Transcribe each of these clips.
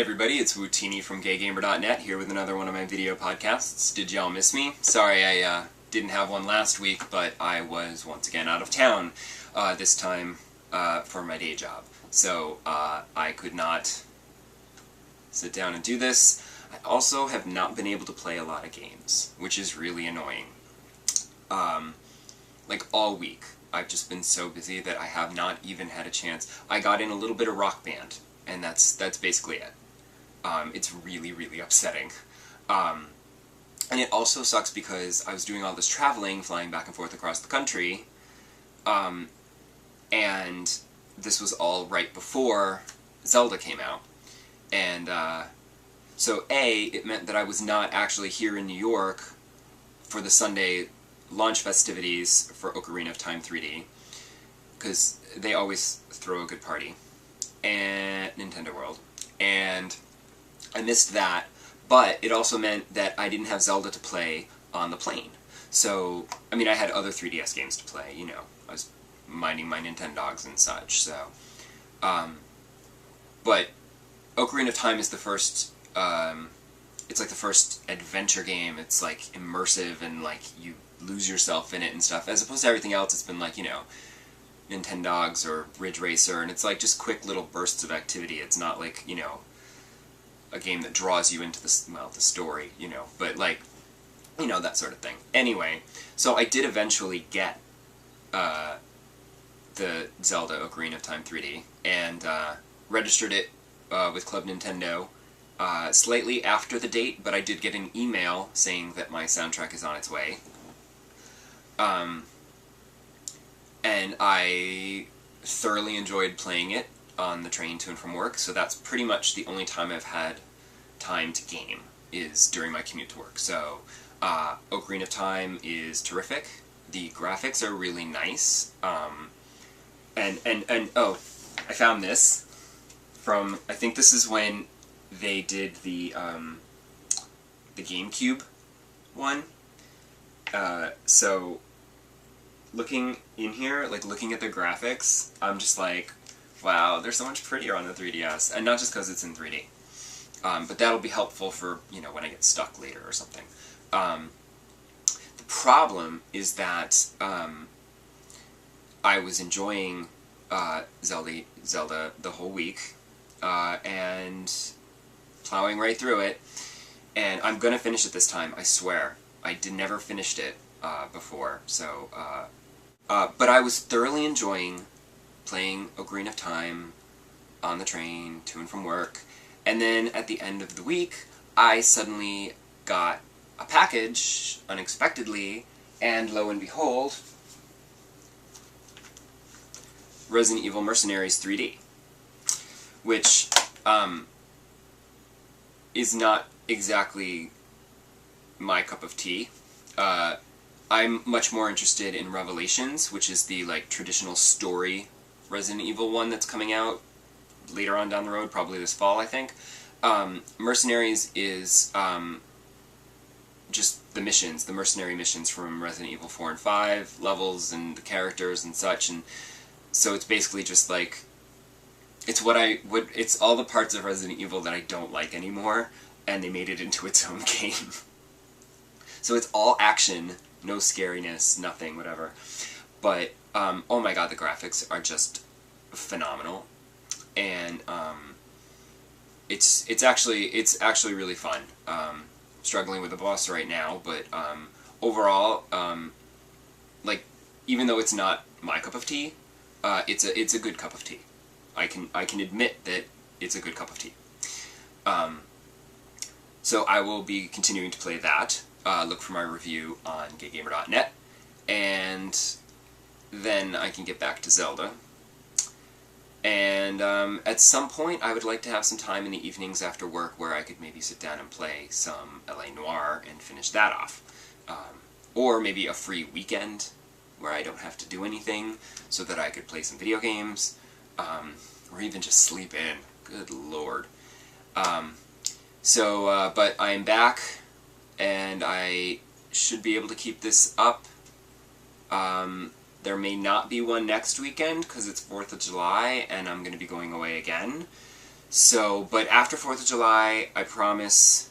everybody, it's Wootini from GayGamer.net here with another one of my video podcasts. Did y'all miss me? Sorry I didn't have one last week, but I was once again out of town, this time for my day job. So I could not sit down and do this. I also have not been able to play a lot of games, which is really annoying. Like all week, I've just been so busy that I have not even had a chance. I got in a little bit of Rock Band, and that's basically it. It's really, really upsetting. And it also sucks because I was doing all this traveling, flying back and forth across the country, and this was all right before Zelda came out. And so it meant that I was not actually here in New York for the Sunday launch festivities for Ocarina of Time 3D, because they always throw a good party, and Nintendo World, and I missed that, but it also meant that I didn't have Zelda to play on the plane. So, I mean, I had other 3DS games to play, you know, I was minding my Nintendogs and such, so, but Ocarina of Time is the first, it's like the first adventure game. It's like immersive and like you lose yourself in it and stuff, as opposed to everything else. It's been like, you know, Nintendogs or Ridge Racer, and it's like just quick little bursts of activity. It's not like, you know, a game that draws you into the, well, the story, you know, but like, you know, that sort of thing. Anyway, so I did eventually get the Zelda Ocarina of Time 3D, and registered it with Club Nintendo slightly after the date, but I did get an email saying that my soundtrack is on its way. And I thoroughly enjoyed playing it on the train to and from work, so that's pretty much the only time I've had time to game, is during my commute to work. So, Ocarina of Time is terrific. The graphics are really nice. And oh, I found this from, I think this is when they did the GameCube one. So, looking in here, like looking at the graphics, I'm just like, wow, they're so much prettier on the 3DS, and not just because it's in 3D. But that'll be helpful for, you know, when I get stuck later or something. The problem is that I was enjoying Zelda the whole week, and plowing right through it, and I'm gonna finish it this time, I swear. I never finished it before, so, but I was thoroughly enjoying playing Ocarina of Time on the train to and from work, and then at the end of the week, I suddenly got a package, unexpectedly, and lo and behold, Resident Evil Mercenaries 3D, which is not exactly my cup of tea. I'm much more interested in Revelations, which is the like traditional story Resident Evil one that's coming out later on down the road, probably this fall, I think. Mercenaries is just the missions, the mercenary missions from Resident Evil 4 and 5, levels and the characters and such, and so it's basically just like, it's it's all the parts of Resident Evil that I don't like anymore, and they made it into its own game. So it's all action, no scariness, nothing, whatever. But, oh my god, the graphics are just phenomenal. And, it's actually really fun. Struggling with the boss right now, but, overall, like, even though it's not my cup of tea, it's a good cup of tea. I can admit that it's a good cup of tea. So I will be continuing to play that. Look for my review on GayGamer.net, and then I can get back to Zelda. And at some point I would like to have some time in the evenings after work where I could maybe sit down and play some L.A. Noire and finish that off. Or maybe a free weekend where I don't have to do anything, so that I could play some video games, or even just sleep in. Good lord. But I am back, and I should be able to keep this up. There may not be one next weekend, because it's 4th of July, and I'm going to be going away again. So, but after 4th of July, I promise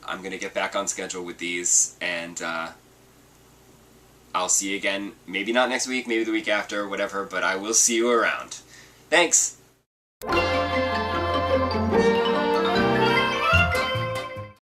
I'm going to get back on schedule with these, and I'll see you again. Maybe not next week, maybe the week after, whatever, but I will see you around. Thanks!